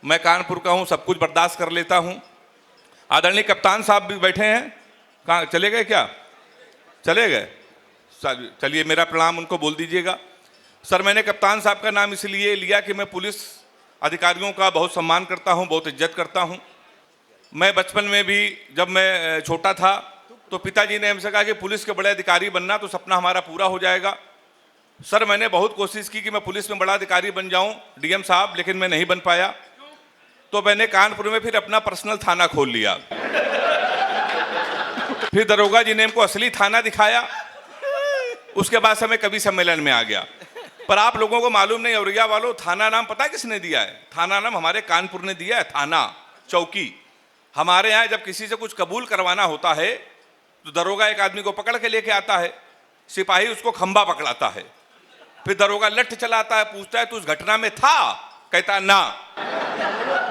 मैं कानपुर का हूँ, सब कुछ बर्दाश्त कर लेता हूँ। आदरणीय कप्तान साहब भी बैठे हैं, कहाँ चले गए क्या? चले गए, चलिए मेरा प्रणाम उनको बोल दीजिएगा। सर, मैंने कप्तान साहब का नाम इसलिए लिया कि मैं पुलिस अधिकारियों का बहुत सम्मान करता हूँ, बहुत इज्जत करता हूँ। मैं बचपन में भी जब मैं छोटा था तो पिताजी ने हमसे कहा कि पुलिस के बड़े अधिकारी बनना तो सपना हमारा पूरा हो जाएगा। सर, मैंने बहुत कोशिश की कि मैं पुलिस में बड़ा अधिकारी बन जाऊं, डीएम साहब, लेकिन मैं नहीं बन पाया। तो मैंने कानपुर में फिर अपना पर्सनल थाना खोल लिया। फिर दरोगा जी ने हमको असली थाना दिखाया। उसके बाद से मैं कवि सम्मेलन में आ गया। पर आप लोगों को मालूम नहीं, औरैया वालों, थाना नाम पता है किसने दिया है? थाना नाम हमारे कानपुर ने दिया है। थाना, चौकी। हमारे यहाँ जब किसी से कुछ कबूल करवाना होता है तो दरोगा एक आदमी को पकड़ के लेके आता है, सिपाही उसको खंबा पकड़ाता है, फिर दरोगा लठ चलाता है, पूछता है तू उस घटना में था? कहता ना,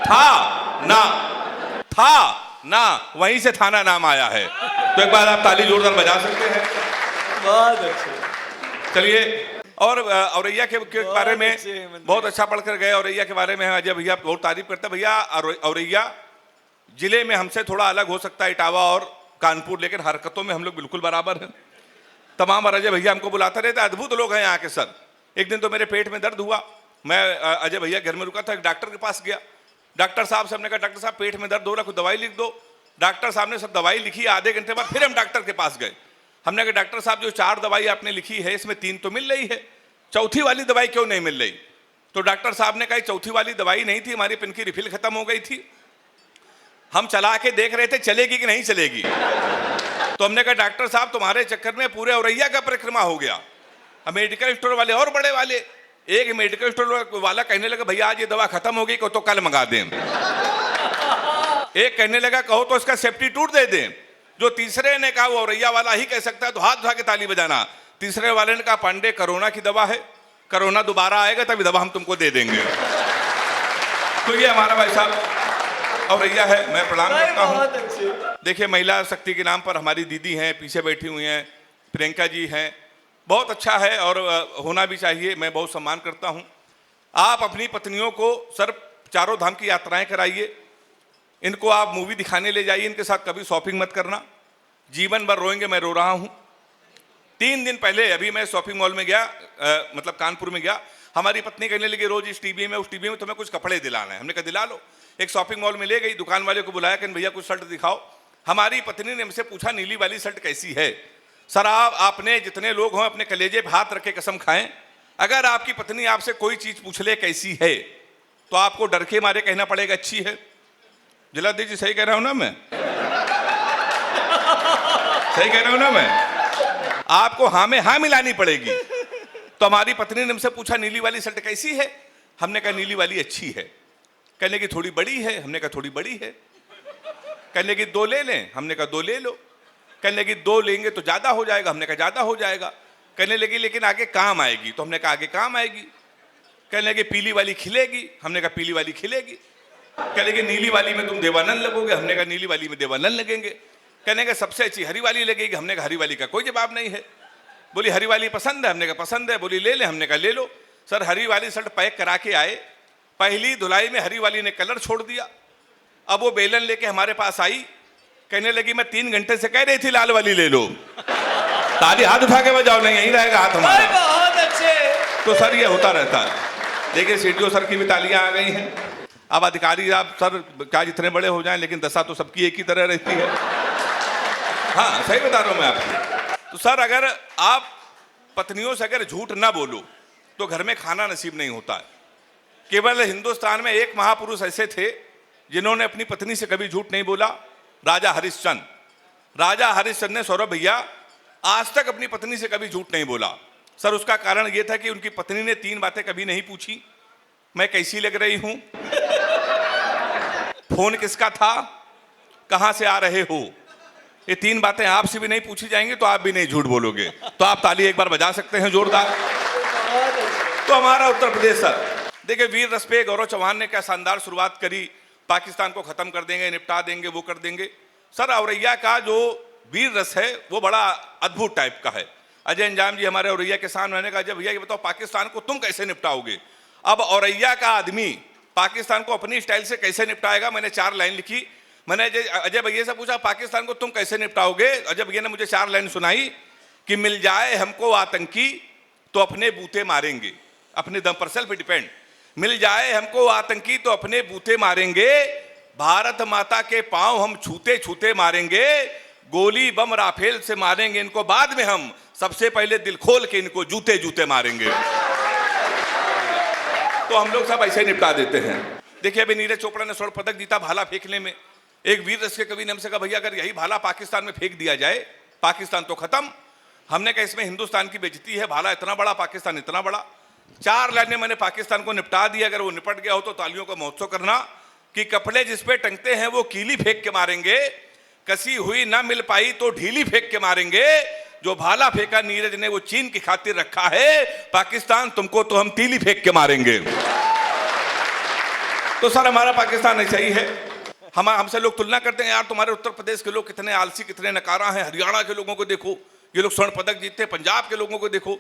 था ना, था ना, वहीं से थाना नाम आया है। तो एक बार आप ताली जोरदार बजा सकते हैं। बहुत अच्छे। चलिए, और औरैया के बारे में बहुत अच्छा पढ़कर गए। औरैया के बारे में अजय भैया बहुत तारीफ करते हैं। भैया, औरैया जिले में हमसे थोड़ा अलग हो सकता है इटावा और कानपुर, लेकिन हरकतों में हम लोग बिल्कुल बराबर हैं। तमाम अजय भैया हमको बुलाते रहते, अद्भुत लोग हैं यहाँ के। सर, एक दिन तो मेरे पेट में दर्द हुआ, मैं अजय भैया घर में रुका था, एक डॉक्टर के पास गया। डॉक्टर साहब से हमने कहा डॉक्टर साहब पेट में दर्द हो रहा, कुछ दवाई लिख दो। डॉक्टर साहब ने सब दवाई लिखी। आधे घंटे बाद फिर हम डॉक्टर के पास गए। हमने कहा डॉक्टर साहब, जो 4 दवाई आपने लिखी है इसमें 3 तो मिल रही है, चौथी वाली दवाई क्यों नहीं मिल रही? तो डॉक्टर साहब ने कहा चौथी वाली दवाई नहीं थी, हमारी पेन की रिफिल खत्म हो गई थी। हम चला के देख रहे थे चलेगी कि नहीं चलेगी। तो हमने कहा डॉक्टर साहब, तुम्हारे चक्कर में पूरे औरैया का परिक्रमा हो गया। अब मेडिकल स्टोर वाले और बड़े वाले, एक मेडिकल स्टोर वाला कहने लगा भैया आज ये दवा खत्म हो गई, कहो तो कल मंगा दें। एक कहने लगा कहो तो इसका सब्स्टिट्यूट दे दें। जो तीसरे ने कहा वो औरैया वाला ही कह सकता है, तो हाथ उठा के ताली बजाना। तीसरे वाले ने कहा पांडे कोरोना की दवा है, कोरोना दोबारा आएगा तभी दवा हम तुमको दे देंगे। तो ये हमारा भाई साहब औरैया है, मैं प्रणाम करता हूँ। देखिए, महिला शक्ति के नाम पर हमारी दीदी हैं, पीछे बैठी हुई हैं, प्रियंका जी हैं, बहुत अच्छा है और होना भी चाहिए। मैं बहुत सम्मान करता हूँ। आप अपनी पत्नियों को सर चारों धाम की यात्राएं कराइए, इनको आप मूवी दिखाने ले जाइए, इनके साथ कभी शॉपिंग मत करना, जीवन भर रोएंगे। मैं रो रहा हूँ। 3 दिन पहले अभी मैं शॉपिंग मॉल में गया, मतलब कानपुर में गया। हमारी पत्नी कहने लगी रोज इस टीवी में उस टीवी में तुम्हें कुछ कपड़े दिलाना है। हमने कहा दिला लो। एक शॉपिंग मॉल में ले गई, दुकान वाले को बुलाया कि भैया कुछ शर्ट दिखाओ। हमारी पत्नी ने हमसे पूछा नीली वाली शर्ट कैसी है? सर, आपने जितने लोग हों अपने कलेजे पे हाथ रख के कसम खाएं, अगर आपकी पत्नी आपसे कोई चीज पूछ ले कैसी है तो आपको डर के मारे कहना पड़ेगा अच्छी है। जलादी जी, सही कह रहा हूं ना मैं? सही कह रहा हूं ना मैं? आपको हाँ में हाँ मिलानी पड़ेगी। तो हमारी पत्नी ने हमसे पूछा नीली वाली शर्ट कैसी है? हमने कहा नीली वाली अच्छी है। कहने की थोड़ी बड़ी है? हमने कहा थोड़ी बड़ी है। कहने की 2 ले लें? हमने कहा 2 ले लो। कहने की 2 लेंगे तो ज्यादा हो जाएगा? हमने कहा ज्यादा हो जाएगा। कहने लगी लेकिन आगे काम आएगी? तो हमने कहा आगे काम आएगी। कहने लगी पीली वाली खिलेगी? हमने कहा पीली वाली खिलेगी। कहने लगी नीली वाली में तुम देवानंद लगोगे? हमने कहा नीली वाली में देवानंद लगेंगे। कहने का सबसे अच्छी हरी वाली लगेगी? हमने कहा हरी वाली का कोई जवाब नहीं है। बोली हरी वाली पसंद है? हमने कहा पसंद है। बोली ले ले? हमने कहा ले लो। सर, हरी वाली शर्ट पैक करा के आए, पहली धुलाई में हरी वाली ने कलर छोड़ दिया। अब वो बेलन लेके हमारे पास आई, कहने लगी मैं 3 घंटे से कह रही थी लाल वाली ले लो। ताली हाथ उठा के बजाओ, नहीं यहीं रहेगा हाथ हमारा। बहुत अच्छे। तो सर ये होता रहता है। देखिए सीडीओ सर की भी तालियां आ गई हैं। अब अधिकारी आप सर क्या जितने बड़े हो जाएं, लेकिन दशा तो सबकी एक ही तरह रहती है। हाँ, सही बता रहा हूं मैं आपको। तो सर, अगर आप पत्नियों से अगर झूठ ना बोलो तो घर में खाना नसीब नहीं होता है। केवल हिंदुस्तान में एक महापुरुष ऐसे थे जिन्होंने अपनी पत्नी से कभी झूठ नहीं बोला, राजा हरिश्चंद्र। राजा हरिश्चंद्र ने, सौरभ भैया, आज तक अपनी पत्नी से कभी झूठ नहीं बोला। सर, उसका कारण यह था कि उनकी पत्नी ने 3 बातें कभी नहीं पूछी। मैं कैसी लग रही हूं, फोन किसका था, कहां से आ रहे हो। ये 3 बातें आपसे भी नहीं पूछी जाएंगी तो आप भी नहीं झूठ बोलोगे। तो आप ताली एक बार बजा सकते हैं जोरदार। तो हमारा उत्तर प्रदेश सर, देखिए वीर रस पे गौरव चौहान ने क्या शानदार शुरुआत करी, पाकिस्तान को खत्म कर देंगे, निपटा देंगे, वो कर देंगे। सर, औरैया का जो वीर रस है वो बड़ा अद्भुत टाइप का है। अजय अंजाम जी हमारे औरैया के साथ, मैंने कहा भैया ये बताओ पाकिस्तान को तुम कैसे निपटाओगे। अब औरैया का आदमी पाकिस्तान को अपनी स्टाइल से कैसे निपटाएगा। मैंने 4 लाइन लिखी। मैंने अजय भैया से पूछा पाकिस्तान को तुम कैसे निपटाओगे। अजय भैया ने मुझे 4 लाइन सुनाई कि मिल जाए हमको आतंकी तो अपने बूते मारेंगे, अपने दम पर, सेल्फ डिपेंड। मिल जाए हमको आतंकी तो अपने बूते मारेंगे, भारत माता के पांव हम छूते छूते मारेंगे, गोली बम राफेल से मारेंगे इनको, बाद में हम सबसे पहले दिल खोल के इनको जूते जूते मारेंगे। तो हम लोग सब ऐसे निपटा देते हैं। देखिए अभी नीरज चोपड़ा ने स्वर्ण पदक जीता भाला फेंकने में। एक वीर रस के कवि ने हमसे कहा भैया अगर यही भाला पाकिस्तान में फेंक दिया जाए पाकिस्तान तो खत्म। हमने कहा इसमें हिंदुस्तान की बेइज्जती है, भाला इतना बड़ा, पाकिस्तान इतना बड़ा। 4 लाइनें मैंने पाकिस्तान को निपटा दिया। अगर वो निपट गया हो तो तालियों का महोत्सव करना कि कपड़े जिस पे टंगते हैं वो कीली फेंक के मारेंगे, कसी हुई ना मिल पाई तो ढीली फेंक के मारेंगे, जो भाला फेंका नीरज ने वो चीन की खातिर रखा है, पाकिस्तान तुमको तो हम तीली फेंक के मारेंगे। तो सर हमारा पाकिस्तान ऐसा ही है। हमसे लोग तुलना करते हैं यार तुम्हारे उत्तर प्रदेश के लोग कितने आलसी, कितने नकारा हैं, हरियाणा के लोगों को देखो ये लोग स्वर्ण पदक जीतते हैं, पंजाब के लोगों को देखो।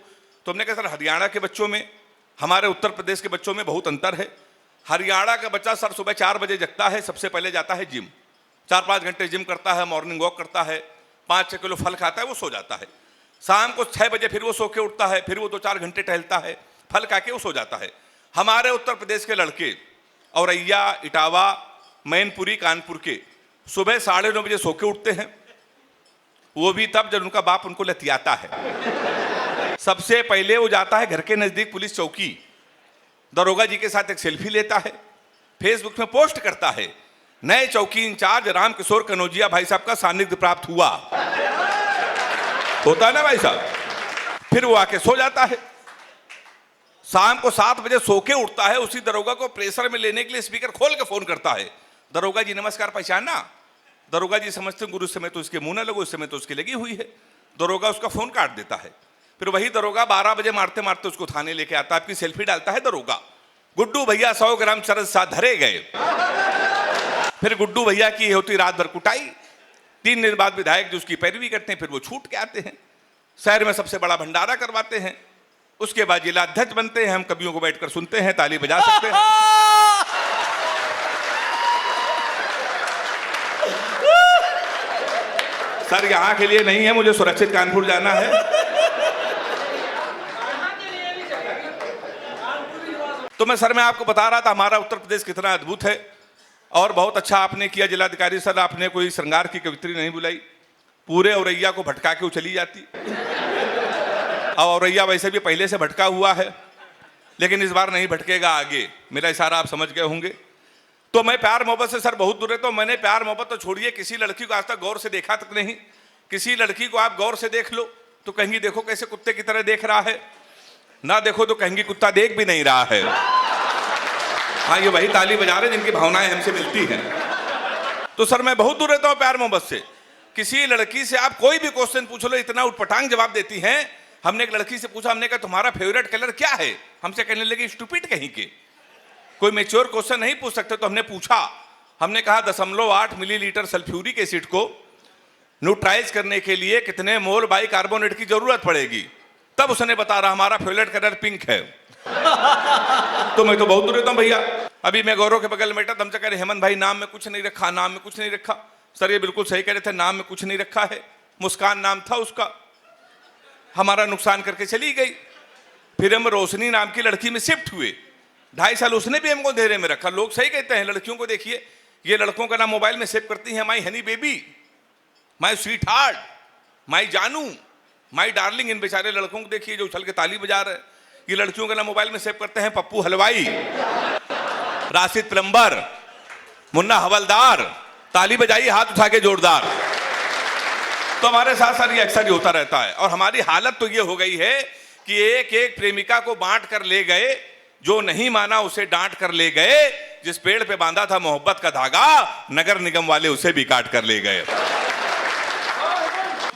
तो हमने कहा सर हरियाणा के बच्चों में हमारे उत्तर प्रदेश के बच्चों में बहुत अंतर है। हरियाणा का बच्चा सर सुबह 4 बजे जगता है, सबसे पहले जाता है जिम, 4-5 घंटे जिम करता है, मॉर्निंग वॉक करता है, 5-6 किलो फल खाता है, वो सो जाता है। शाम को 6 बजे फिर वो सो के उठता है, फिर वो 2-4 घंटे टहलता है, फल खा के वो सो जाता है। हमारे उत्तर प्रदेश के लड़के औरैया, इटावा, मैनपुरी, कानपुर के सुबह 9:30 बजे सो के उठते हैं, वो भी तब जब उनका बाप उनको लतियाता है। सबसे पहले वो जाता है घर के नजदीक पुलिस चौकी, दरोगा जी के साथ एक सेल्फी लेता है, फेसबुक में पोस्ट करता है, नए चौकी इंचार्ज रामकिशोर कनौजिया भाई साहब का सानिध्य प्राप्त हुआ। होता है ना भाई साहब। फिर वो आके सो जाता है। शाम को 7 बजे सो के उठता है, उसी दरोगा को प्रेशर में लेने के लिए स्पीकर खोल के फोन करता है, दरोगा जी नमस्कार, पहचाना। दरोगा जी समझते हैं गुरु समय तो इसके मुंह न लगो, इस समय तो उसकी लगी हुई है। दरोगा उसका फोन काट देता है। फिर वही दरोगा 12 बजे मारते मारते उसको थाने लेके आता है, आपकी सेल्फी डालता है दरोगा, गुड्डू भैया 100 ग्राम चरस साथ धरे गए। फिर गुड्डू भैया की होती रात भर कुटाई। 3 दिन बाद विधायक जो उसकी पैरवी करते हैं, फिर वो छूट के आते हैं, शहर में सबसे बड़ा भंडारा करवाते हैं, उसके बाद जिला अध्यक्ष बनते हैं। हम कवियों को बैठकर सुनते हैं, ताली बजा सकते हैं। सर यहां के लिए नहीं है, मुझे सुरक्षित कानपुर जाना है। तो मैं आपको बता रहा था हमारा उत्तर प्रदेश कितना अद्भुत है। और बहुत अच्छा आपने किया जिलाधिकारी सर, आपने कोई श्रृंगार की कवित्री नहीं बुलाई, पूरे औरैया को भटका के वो चली जाती। और औरैया वैसे भी पहले से भटका हुआ है, लेकिन इस बार नहीं भटकेगा आगे, मेरा इशारा आप समझ गए होंगे। तो मैं प्यार मोहब्बत से सर बहुत दूर रहता हूं। मैंने प्यार मोहब्बत तो छोड़िए, किसी लड़की को आज तक गौर से देखा तक नहीं। किसी लड़की को आप गौर से देख लो तो कहेंगी देखो कैसे कुत्ते की तरह देख रहा है, ना देखो तो कहेंगी कुत्ता देख भी नहीं रहा है। हाँ ये वही ताली बजा रहे जिनकी भावनाएं हमसे मिलती हैं। तो सर मैं बहुत दूर रहता हूं प्यार मोहब्बत से। किसी लड़की से आप कोई भी क्वेश्चन पूछ लो, इतना उटपटांग जवाब देती हैं। हमने एक लड़की से पूछा, हमने कहा तुम्हारा फेवरेट कलर क्या है, हमसे कहने लगी स्टूपिड कहीं के, कोई मैच्योर क्वेश्चन नहीं पूछ सकते। तो हमने पूछा, हमने कहा 0.8 मिलीलीटर सल्फ्यूरिक एसिड को न्यूट्राइज करने के लिए कितने मोल बाइकार्बोनेट की जरूरत पड़ेगी। तब उसने बता रहा हमारा फेवरेट कलर पिंक है। तो मैं तो बहुत दूर रहता हूं भैया। अभी मैं गौरव के बगल में बैठा, हमसे कह रहे हेमंत भाई नाम में कुछ नहीं रखा, नाम में कुछ नहीं रखा। सर ये बिल्कुल सही कह रहे थे, नाम में कुछ नहीं रखा है। मुस्कान नाम था उसका, हमारा नुकसान करके चली गई। फिर हम रोशनी नाम की लड़की में शिफ्ट हुए, 2.5 साल उसने भी हमको अंधेरे में रखा। लोग सही कहते हैं, लड़कियों को देखिए, ये लड़कों का नाम मोबाइल में सेव करती हैं, my honey baby, my sweetheart, my जानू, माई डार्लिंग। इन बेचारे लड़कों को देखिए जो उछल के ताली बजा रहे हैं। ये लड़कियों का नाम मोबाइल में सेव करते हैं, पप्पू हलवाई, राशिद प्लम्बर, मुन्ना हवलदार। ताली बजाइए हाथ उठा के जोरदार। तो हमारे साथ साथ ये अक्सर ही होता रहता है। और हमारी हालत तो ये हो गई है कि एक एक प्रेमिका को बांट कर ले गए, जो नहीं माना उसे डांट कर ले गए, जिस पेड़ पे बांधा था मोहब्बत का धागा नगर निगम वाले उसे भी काट कर ले गए।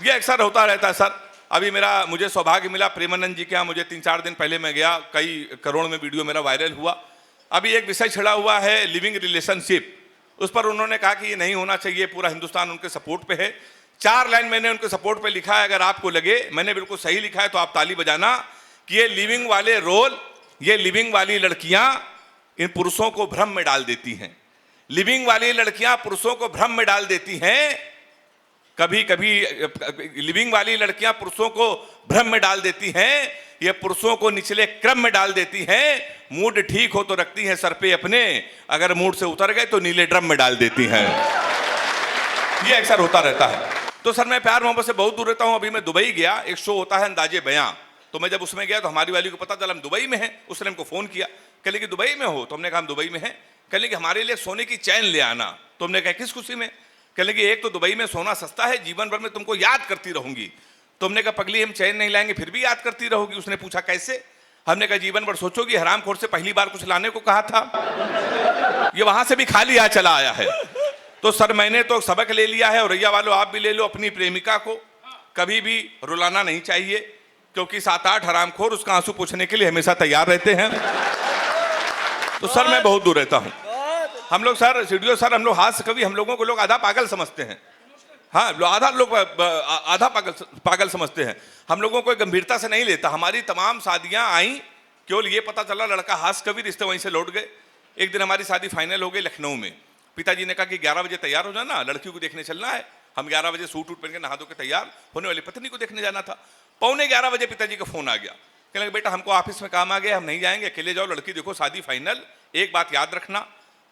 ये अक्सर होता रहता है सर। अभी मुझे सौभाग्य मिला प्रेमानंद जी के यहाँ, मुझे 3-4 दिन पहले मैं गया, कई करोड़ में वीडियो मेरा वायरल हुआ। अभी एक विषय छिड़ा हुआ है लिविंग रिलेशनशिप, उस पर उन्होंने कहा कि ये नहीं होना चाहिए, पूरा हिंदुस्तान उनके सपोर्ट पे है। 4 लाइन मैंने उनके सपोर्ट पे लिखा है, अगर आपको लगे मैंने बिल्कुल सही लिखा है तो आप ताली बजाना कि ये लिविंग वाले रोल, ये लिविंग वाली लड़कियां इन पुरुषों को भ्रम में डाल देती हैं। लिविंग वाली लड़कियां पुरुषों को भ्रम में डाल देती हैं। कभी कभी लिविंग वाली लड़कियां पुरुषों को भ्रम में डाल देती हैं, ये पुरुषों को निचले क्रम में डाल देती हैं। मूड ठीक हो तो रखती हैं सर पे अपने, अगर मूड से उतर गए तो नीले ड्रम में डाल देती हैं। ये अक्सर होता रहता है। तो सर मैं प्यार मोहब्बत से बहुत दूर रहता हूं। अभी मैं दुबई गया, एक शो होता है अंदाजे बयां, तो मैं जब उसमें गया तो हमारी वाली को पता चला हम दुबई में हैं। उसने हमको फोन किया, कह लगी दुबई में हो? तो हमने कहा हम दुबई में हैं। कह लगी हमारे लिए सोने की चैन ले आना। तो हमने कहा किस खुशी में? कह लगी एक तो दुबई में सोना सस्ता है, जीवन भर में तुमको याद करती रहूंगी। तो हमने कहा पगली हम चैन नहीं लाएंगे फिर भी याद करती रहोगी? उसने पूछा कैसे? हमने कहा जीवन भर सोचोगी हरामखोर से पहली बार कुछ लाने को कहा था, ये वहां से भी खाली आ चला आया है। तो सर मैंने तो सबक ले लिया है, और रैया वालों आप भी ले लो, अपनी प्रेमिका को कभी भी रुलाना नहीं चाहिए, क्योंकि 7-8 हरामखोर उसका आंसू पूछने के लिए हमेशा तैयार रहते हैं। तो सर मैं बहुत दूर रहता हूं। हम लोग सर स्टूडियो सर हम लोग हास्य कवि, हम लोगों को लोग आधा पागल समझते हैं। हाँ, आधा लोग आधा पागल समझते हैं। हम लोगों को गंभीरता से नहीं लेता। हमारी तमाम शादियां आई, केवल ये पता चला लड़का हास्य कवि, रिश्ते वहीं से लौट गए। एक दिन हमारी शादी फाइनल हो गई लखनऊ में। पिताजी ने कहा कि 11 बजे तैयार हो जाना, लड़की को देखने चलना है। हम 11 बजे सूट वूट पहन के नहा धो के तैयार होने वाली पत्नी को देखने जाना था। 11:15 बजे पिताजी का फोन आ गया, कहने लगे बेटा हमको ऑफिस में काम आ गया, हम नहीं जाएंगे, अकेले जाओ, लड़की देखो, शादी फाइनल। एक बात याद रखना,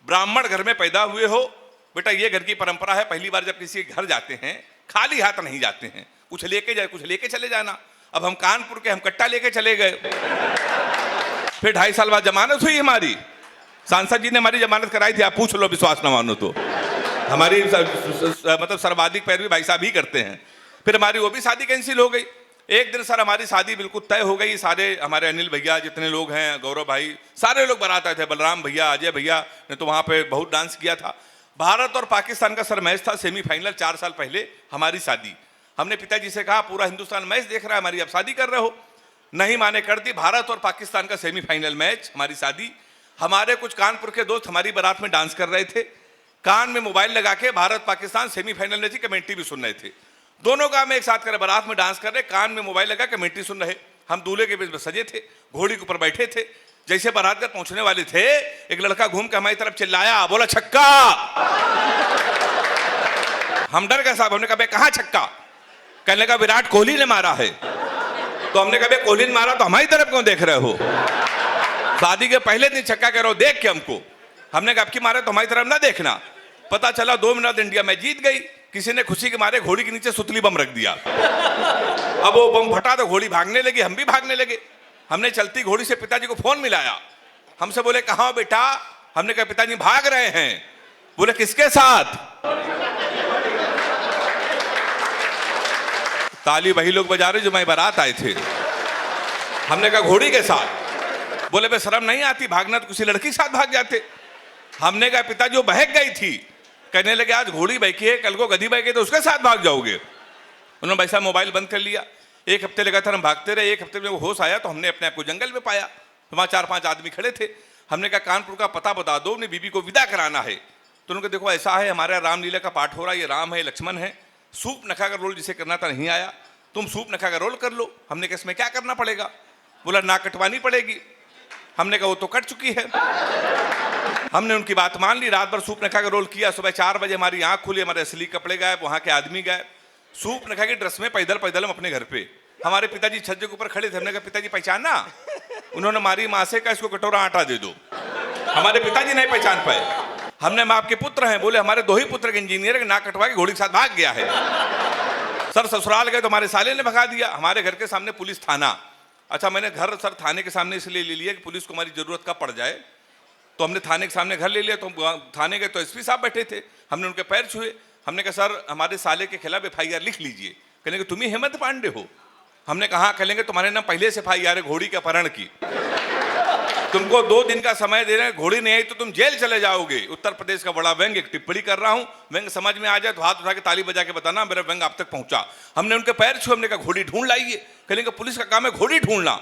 ब्राह्मण घर में पैदा हुए हो बेटा, ये घर की परंपरा है, पहली बार जब किसी के घर जाते हैं खाली हाथ नहीं जाते हैं, कुछ लेके जाए, कुछ लेके चले जाना। अब हम कानपुर के, हम कट्टा लेके चले गए। फिर 2.5 साल बाद जमानत हुई हमारी, सांसद जी ने हमारी जमानत कराई थी, आप पूछ लो, विश्वास न मानो तो। हमारी मतलब सर्वाधिक पैरवी भाई साहब ही करते हैं। फिर हमारी वो भी शादी कैंसिल हो गई। एक दिन सर हमारी शादी बिल्कुल तय हो गई। सारे हमारे अनिल भैया जितने लोग हैं, गौरव भाई, सारे लोग बारात आए थे, बलराम भैया, अजय भैया ने तो वहाँ पे बहुत डांस किया था। भारत और पाकिस्तान का सर मैच था, सेमीफाइनल, 4 साल पहले हमारी शादी। हमने पिताजी से कहा पूरा हिंदुस्तान मैच देख रहा है, हमारी अब शादी कर रहे हो? नहीं माने, कर दी। भारत और पाकिस्तान का सेमीफाइनल मैच, हमारी शादी। हमारे कुछ कानपुर के दोस्त हमारी बारात में डांस कर रहे थे, कान में मोबाइल लगा के भारत पाकिस्तान सेमीफाइनल में थी, कमेंट्री भी सुन रहे थे। दोनों काम एक साथ करे, बारात में डांस कर रहे, कान में मोबाइल लगा कमेंट्री सुन रहे। हम दूल्हे के बीच में सजे थे, घोड़ी के ऊपर बैठे थे। जैसे बारात घर पहुंचने वाले थे, एक लड़का घूम के हमारी तरफ चिल्लाया, बोला छक्का। हम डर गए साहब, हमने कहा कहां छक्का? कहने लगा विराट कोहली ने मारा है। तो हमने कहा कोहली ने मारा तो हमारी तरफ क्यों देख रहे हो? शादी के पहले दिन छक्का कह रहे हो देख के हमको। हमने कहा अब की मारे तो हमारी तरफ ना देखना। पता चला 2 मिनट इंडिया में जीत गई। किसी ने खुशी के मारे घोड़ी के नीचे सुतली बम रख दिया। अब वो बम फटा तो घोड़ी भागने लगी, हम भी भागने लगे। हमने चलती घोड़ी से पिताजी को फोन मिलाया। हमसे बोले कहां हो बेटा? हमने कहा पिताजी भाग रहे हैं। बोले किसके साथ? ताली वही लोग बजा रहे जो मैं बारात आए थे। हमने कहा घोड़ी के साथ। बोले बे शर्म नहीं आती, भागना तो किसी लड़की के साथ भाग जाते। हमने कहा पिताजी वो बहक गई थी। कहने लगे आज घोड़ी बहकी है, कल को गधी बहकी तो उसके साथ भाग जाओगे। उन्होंने भाई साहब मोबाइल बंद कर लिया। 1 हफ्ते लगातार हम भागते रहे। 1 हफ्ते में वो होश आया तो हमने अपने आप को जंगल में पाया। वहाँ 4-5 आदमी खड़े थे। हमने कहा कानपुर का पता बता दो, उन्हें बीबी को विदा कराना है। तो उन्होंने देखो ऐसा है, हमारे रामलीला का पाठ हो रहा है, ये राम है, लक्ष्मण है, सूप नखा का रोल जिसे करना था नहीं आया, तुम सूप नखा का रोल कर लो। हमने कहा इसमें क्या करना पड़ेगा? बोला नाक कटवानी पड़ेगी। हमने कहा वो तो कट चुकी है। हमने उनकी बात मान ली, रात भर सूप नखा का रोल किया। सुबह 4 बजे हमारी आंख खुली, हमारे असली कपड़े गायब, वहाँ के आदमी गायब। सूप नखा की ड्रेस में पैदल पैदल हम अपने घर पे। हमारे पिताजी छज्जे के ऊपर खड़े थे। हमने कहा पिताजी पहचाना? उन्होंने मारी माँ से कहा इसको कटोरा आटा दे दो। हमारे पिताजी नहीं पहचान पाए। हमने माँ आपके पुत्र हैं। बोले हमारे 2 ही पुत्र इंजीनियर है, नाक कटवा के घोड़ी के साथ भाग गया है। सर ससुराल गए तो हमारे साले ने भगा दिया। हमारे घर के सामने पुलिस थाना। अच्छा मैंने घर सर थाने के सामने इसलिए ले लिया कि पुलिस को हमारी जरूरत कब पड़ जाए। तो हमने थाने के सामने घर ले लिया। तो थाने गए तो एसपी साहब बैठे थे। हमने उनके पैर छुए। हमने कहा सर हमारे साले के खिलाफ FIR लिख लीजिए। कहेंगे तुम ही हेमंत पांडे हो? हमने कहा कहेंगे तुम्हारे नाम पहले से FIR है घोड़ी के अपहरण की। तुमको 2 दिन का समय दे रहे हैं, घोड़ी नहीं आई तो तुम जेल चले जाओगे। उत्तर प्रदेश का बड़ा व्यंग, एक टिप्पणी कर रहा हूं, व्यंग समझ में आ जाए तो हाथ उठा के ताली बजा के बताना मेरा व्यंग आप तक पहुंचा। हमने उनके पैर छुए। हमने कहा घोड़ी ढूंढ लाइए। कहेंगे पुलिस का काम है घोड़ी ढूंढना।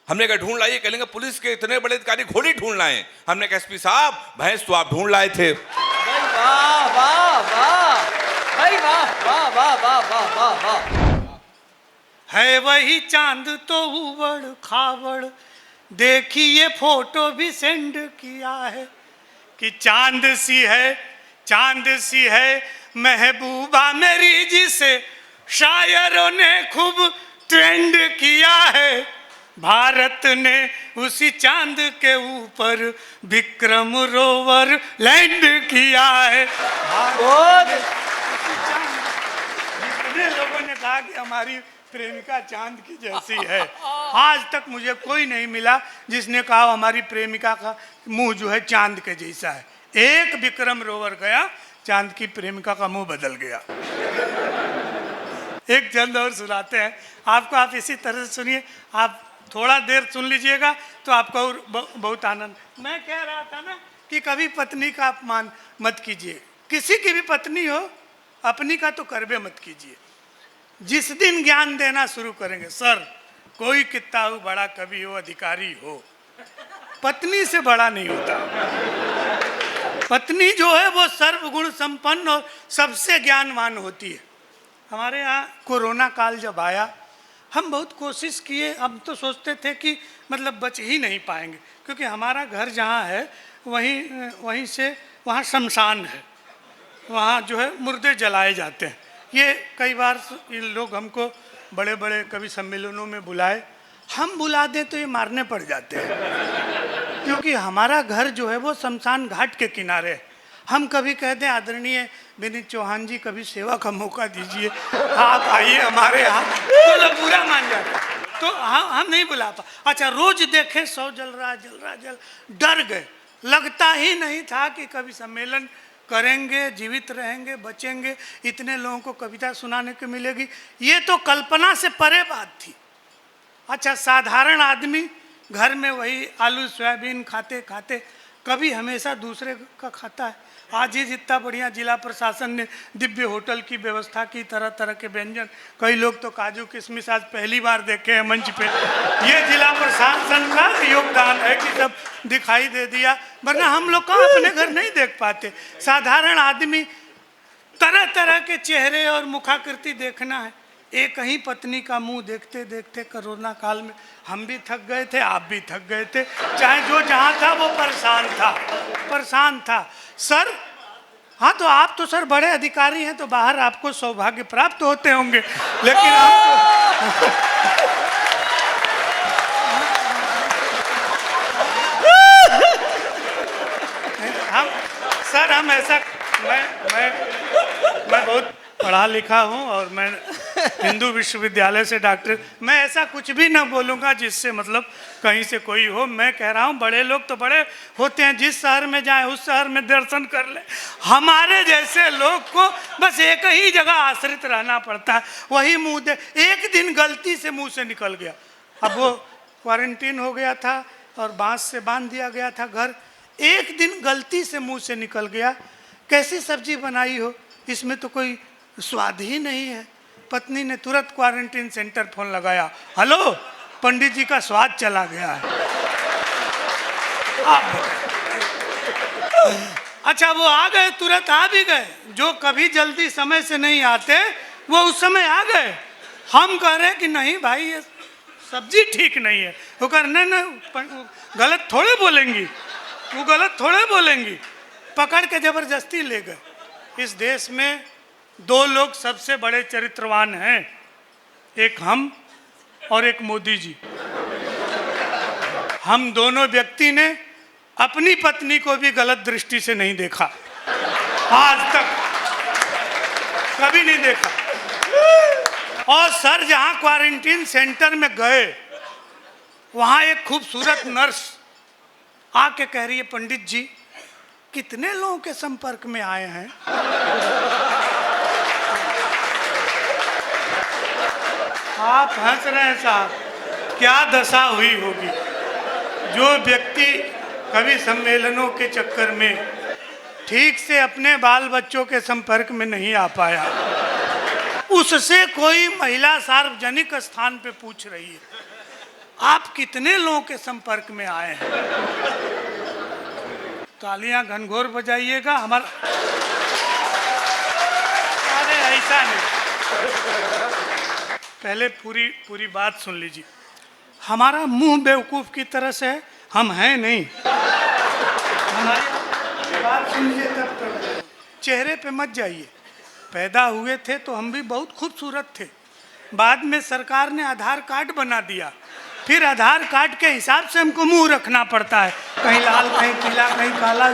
हमने कहा ढूंढ लाइए। कहेंगे पुलिस के इतने बड़े अधिकारी घोड़ी ढूंढ लाए। हमने कहा एसपी साहब भैंस तो आप ढूंढ लाए थे। वाह वाह वाह भाई, वाह वाह वाह वाह वाह वाह वाह। है वही चांद तो उबड़ खाबड़ देखी ये फोटो भी सेंड किया है कि चांद सी है महबूबा मेरी, जिसे शायरों ने खूब ट्रेंड किया है। भारत ने उसी चांद के ऊपर विक्रम रोवर लैंड किया है। बहुत जितने लोगों ने कहा कि हमारी प्रेमिका चांद की जैसी है, आज तक मुझे कोई नहीं मिला जिसने कहा हमारी प्रेमिका का मुंह जो है चांद के जैसा है। एक विक्रम रोवर गया, चांद की प्रेमिका का मुंह बदल गया। एक चंद और सुनाते हैं आपको, आप इसी तरह से सुनिए, आप थोड़ा देर सुन लीजिएगा तो आपको और बहुत आनंद। मैं कह रहा था ना कि कभी पत्नी का अपमान मत कीजिए, किसी की भी पत्नी हो, अपनी का तो करबे मत कीजिए। जिस दिन ज्ञान देना शुरू करेंगे, सर कोई कितना हो, बड़ा कवि हो, अधिकारी हो, पत्नी से बड़ा नहीं होता। पत्नी जो है वो सर्वगुण संपन्न और सबसे ज्ञानवान होती है। हमारे यहाँ कोरोना काल जब आया, हम बहुत कोशिश किए, हम तो सोचते थे कि मतलब बच ही नहीं पाएंगे, क्योंकि हमारा घर जहाँ है वहीं से वहाँ शमशान है, वहाँ जो है मुर्दे जलाए जाते हैं। ये कई बार इन लोग हमको बड़े बड़े कवि सम्मेलनों में बुलाए, हम बुला दें तो ये मारने पड़ जाते हैं, क्योंकि हमारा घर जो है वो शमशान घाट के किनारे है। हम कभी कहते हैं आदरणीय विनीत चौहान जी कभी सेवा का मौका दीजिए, आप आइए हमारे यहाँ, तो लोग बुरा मान जाते हैं, तो हम नहीं बुला पा। अच्छा, रोज देखे 100 जल रहा, डर गए, लगता ही नहीं था कि कभी सम्मेलन करेंगे, जीवित रहेंगे, बचेंगे, इतने लोगों को कविता सुनाने को मिलेगी, ये तो कल्पना से परे बात थी। अच्छा, साधारण आदमी घर में वही आलू सोयाबीन खाते खाते कभी हमेशा दूसरे का खाता है। आज ही जितना बढ़िया जिला प्रशासन ने दिव्य होटल की व्यवस्था की, तरह तरह के व्यंजन, कई लोग तो काजू किशमिश आज पहली बार देखे हैं मंच पे। ये जिला प्रशासन का योगदान है कि सब दिखाई दे दिया, वरना हम लोग का अपने घर नहीं देख पाते। साधारण आदमी, तरह तरह के चेहरे और मुखाकृति देखना है। एक ही पत्नी का मुंह देखते देखते कोरोना काल में हम भी थक गए थे, आप भी थक गए थे, चाहे जो जहाँ था वो परेशान था। सर, हाँ तो आप तो सर बड़े अधिकारी हैं, तो बाहर आपको सौभाग्य प्राप्त होते होंगे, लेकिन हम ऐसा, मैं बहुत पढ़ा लिखा हूँ और मैं हिंदू विश्वविद्यालय से डॉक्टर, मैं ऐसा कुछ भी ना बोलूँगा जिससे मतलब कहीं से कोई हो। मैं कह रहा हूँ बड़े लोग तो बड़े होते हैं, जिस शहर में जाएं उस शहर में दर्शन कर ले। हमारे जैसे लोग को बस एक ही जगह आश्रित रहना पड़ता है, वही मुँह दे। एक दिन गलती से मुँह से निकल गया, अब वो क्वारंटीन हो गया था और बांस से बांध दिया गया था घर, एक दिन गलती से मुँह से निकल गया, कैसी सब्जी बनाई हो, इसमें तो कोई स्वाद ही नहीं है। पत्नी ने तुरंत क्वारंटीन सेंटर फोन लगाया, हेलो पंडित जी का स्वाद चला गया है। अच्छा, वो आ गए, तुरंत आ भी गए, जो कभी जल्दी समय से नहीं आते वो उस समय आ गए। हम कह रहे हैं कि नहीं भाई ये सब्जी ठीक नहीं है, वो कह रहे नहीं, गलत थोड़े बोलेंगी, वो गलत थोड़े बोलेंगी, पकड़ के जबरदस्ती ले गए। इस देश में 2 लोग सबसे बड़े चरित्रवान हैं, एक हम और एक मोदी जी। हम दोनों व्यक्ति ने अपनी पत्नी को भी गलत दृष्टि से नहीं देखा, आज तक कभी नहीं देखा। और सर जहां क्वारंटीन सेंटर में गए, वहां एक खूबसूरत नर्स आके कह रही है, पंडित जी कितने लोगों के संपर्क में आए हैं? आप हंस रहे हैं साहब, क्या दशा हुई होगी। जो व्यक्ति कवि सम्मेलनों के चक्कर में ठीक से अपने बाल बच्चों के संपर्क में नहीं आ पाया, उससे कोई महिला सार्वजनिक स्थान पे पूछ रही है आप कितने लोगों के संपर्क में आए हैं। तालियां घनघोर बजाइएगा हमारा। अरे ऐसा नहीं, पहले पूरी बात सुन लीजिए। हमारा मुंह बेवकूफ़ की तरह से है, हम हैं नहीं। हमारी बात सुनिए तब तक। चेहरे पे मत जाइए। पैदा हुए थे तो हम भी बहुत खूबसूरत थे, बाद में सरकार ने आधार कार्ड बना दिया, फिर आधार कार्ड के हिसाब से हमको मुंह रखना पड़ता है, कहीं लाल कहीं पीला कहीं काला,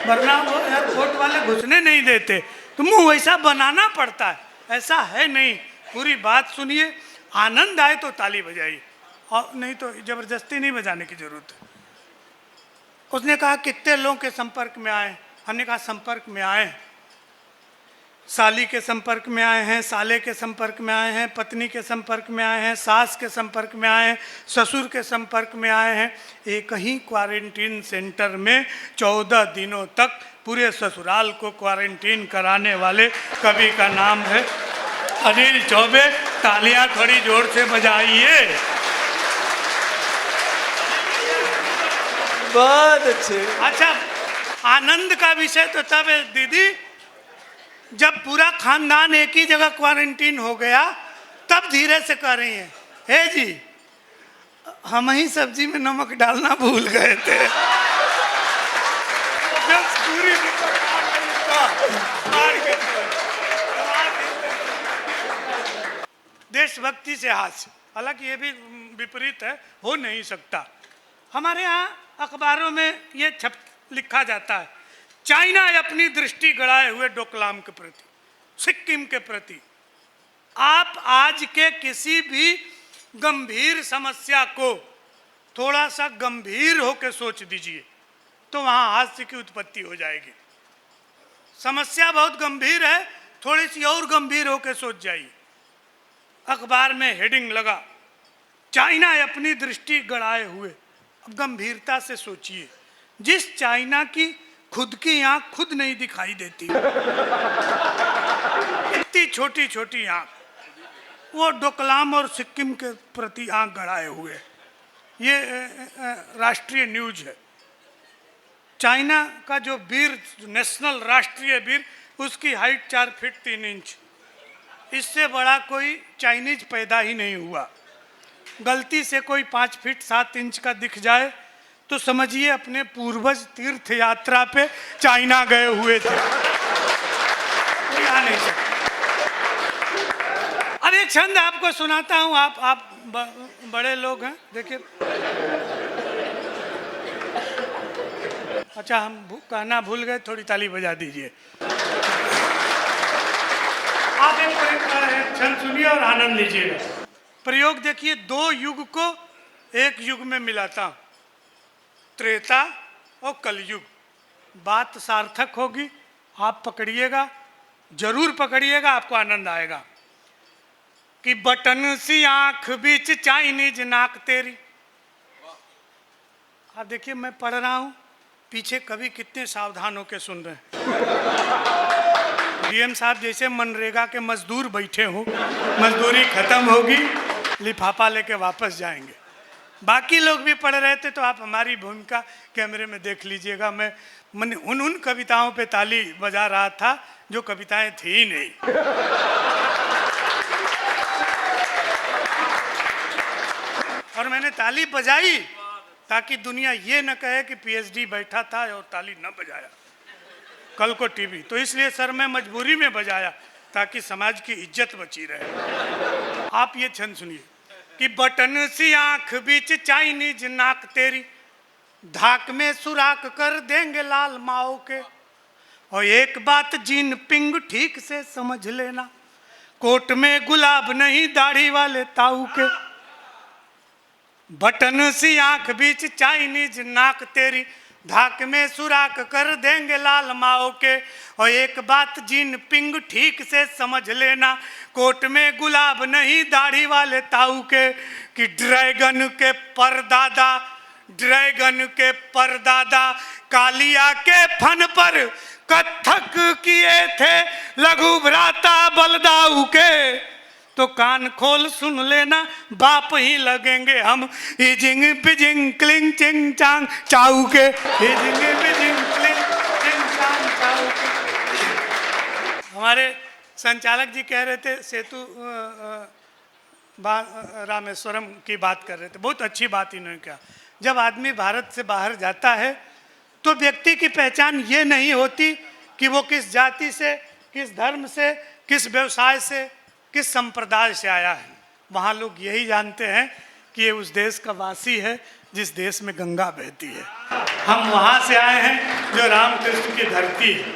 वरना वो एयरपोर्ट वाले घुसने नहीं देते, तो मुंह वैसा बनाना पड़ता है। ऐसा है नहीं। पूरी बात सुनिए, आनंद आए तो ताली बजाइए, और नहीं तो जबरदस्ती नहीं बजाने की जरूरत है। उसने कहा कितने लोगों के संपर्क में आए? हमने कहा संपर्क में आए, साली के संपर्क में आए हैं, साले के संपर्क में आए हैं, पत्नी के संपर्क में आए हैं, सास के संपर्क में आए हैं, ससुर के संपर्क में आए हैं। एक ही क्वारंटीन सेंटर में 14 दिनों तक पूरे ससुराल को क्वारंटीन कराने वाले कवि का नाम है अनिल चौबे। तालियां थोड़ी जोर से बजाइए। बहुत अच्छे। अच्छा, आनंद का विषय तो तब है दीदी जब पूरा खानदान एक ही जगह क्वारंटीन हो गया, तब धीरे से कर रही हैं, हे जी हम ही सब्जी में नमक डालना भूल गए थे। पूरी देशभक्ति से हास्य, हालांकि ये भी विपरीत है, हो नहीं सकता। हमारे यहाँ अखबारों में ये लिखा जाता है, चाइना अपनी दृष्टि गड़ाए हुए डोकलाम के प्रति, सिक्किम के प्रति। आप आज के किसी भी गंभीर समस्या को थोड़ा सा गंभीर होकर सोच दीजिए तो वहाँ हास्य की उत्पत्ति हो जाएगी। समस्या बहुत गंभीर है, थोड़ी सी और गंभीर होकर सोच जाइए। अखबार में हेडिंग लगा, चाइना अपनी दृष्टि गड़ाए हुए। अब गंभीरता से सोचिए, जिस चाइना की खुद की आंख खुद नहीं दिखाई देती, इतनी छोटी छोटी आंख, वो डोकलाम और सिक्किम के प्रति आंख गड़ाए हुए। ये राष्ट्रीय न्यूज है। चाइना का जो वीर, नेशनल राष्ट्रीय वीर, उसकी हाइट 4 फीट 3 इंच, इससे बड़ा कोई चाइनीज पैदा ही नहीं हुआ। गलती से कोई 5 फीट 7 इंच का दिख जाए तो समझिए अपने पूर्वज तीर्थ यात्रा पे चाइना गए हुए थे, कोई आ नहीं सकता। अब एक छंद आपको सुनाता हूँ, आप बड़े लोग हैं, देखिए। अच्छा, हम कहना भूल गए, थोड़ी ताली बजा दीजिए। आप एक छंद सुनिए और आनंद लीजिएगा। प्रयोग देखिए, 2 युग को एक युग में मिलाता हूं, त्रेता और कलयुग। बात सार्थक होगी, आप पकड़िएगा, जरूर पकड़िएगा, आपको आनंद आएगा। कि बटन सी आंख बीच चाइनीज नाक तेरी। आप देखिए, मैं पढ़ रहा हूं, पीछे कवि कितने सावधान होकर सुन रहे हैं। डीएम साहब जैसे मनरेगा के मजदूर बैठे हो, मजदूरी खत्म होगी, लिफाफा लेके वापस जाएंगे। बाकी लोग भी पढ़ रहे थे, तो आप हमारी भूमिका कैमरे में देख लीजिएगा। मैं उन कविताओं पे ताली बजा रहा था जो कविताएं थी ही नहीं। और मैंने ताली बजाई ताकि दुनिया ये न कहे कि पीएचडी बैठा था और ताली न बजाया कल को टीवी। तो इसलिए सर मैं मजबूरी में बजाया ताकि समाज की इज्जत बची रहे। आप ये छंद सुनिए कि बटन सी आंख बीच चाइनीज नाक तेरी, धाक में सुराख कर देंगे लाल माओ के। और एक बात जीन पिंग ठीक से समझ लेना, कोट में गुलाब नहीं दाढ़ी वाले ताऊ के। बटन सी आंख बीच चाइनीज नाक तेरी, धाक में सुराख कर देंगे लाल माओ के। और एक बात जीन पिंग ठीक से समझ लेना, कोट में गुलाब नहीं दाढ़ी वाले ताऊ के। कि ड्रैगन के परदादा कालिया के फन पर कत्थक किए थे लघु भ्राता बलदाऊ के। तो कान खोल सुन लेना, बाप ही लगेंगे हम इजिंग बिजिंग क्लिंग चिंग चांग चाऊ के। इजिंग बिजिंग क्लिंग चिंग चांग चाऊ के। हमारे संचालक जी कह रहे थे सेतु रामेश्वरम की बात कर रहे थे, बहुत अच्छी बात इन्होंने कहा। जब आदमी भारत से बाहर जाता है तो व्यक्ति की पहचान ये नहीं होती कि वो किस जाति से, किस धर्म से, किस व्यवसाय से, किस संप्रदाय से आया है। वहाँ लोग यही जानते हैं कि ये उस देश का वासी है जिस देश में गंगा बहती है। हम वहाँ से आए हैं जो रामकृष्ण की धरती है।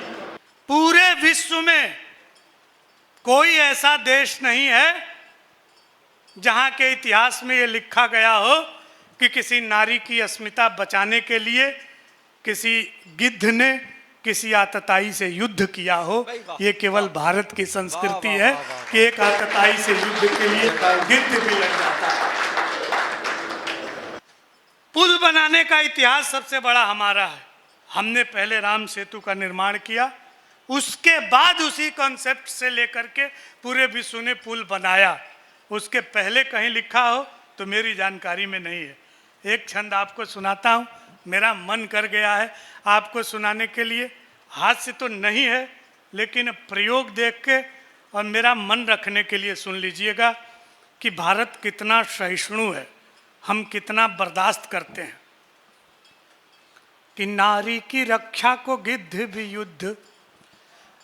पूरे विश्व में कोई ऐसा देश नहीं है जहाँ के इतिहास में ये लिखा गया हो कि किसी नारी की अस्मिता बचाने के लिए किसी गिद्ध ने किसी आतताई से युद्ध किया हो। ये केवल भारत की संस्कृति है कि एक आतताई से युद्ध के लिए गिद्ध भी लग जाता है। पुल बनाने का इतिहास सबसे बड़ा हमारा है। हमने पहले राम सेतु का निर्माण किया, उसके बाद उसी कॉन्सेप्ट से लेकर के पूरे विश्व ने पुल बनाया। उसके पहले कहीं लिखा हो तो मेरी जानकारी में नहीं है। एक छंद आपको सुनाता हूँ, मेरा मन कर गया है आपको सुनाने के लिए। हाथ से तो नहीं है लेकिन प्रयोग देख के और मेरा मन रखने के लिए सुन लीजिएगा कि भारत कितना सहिष्णु है, हम कितना बर्दाश्त करते हैं। कि नारी की रक्षा को गिद्ध भी युद्ध,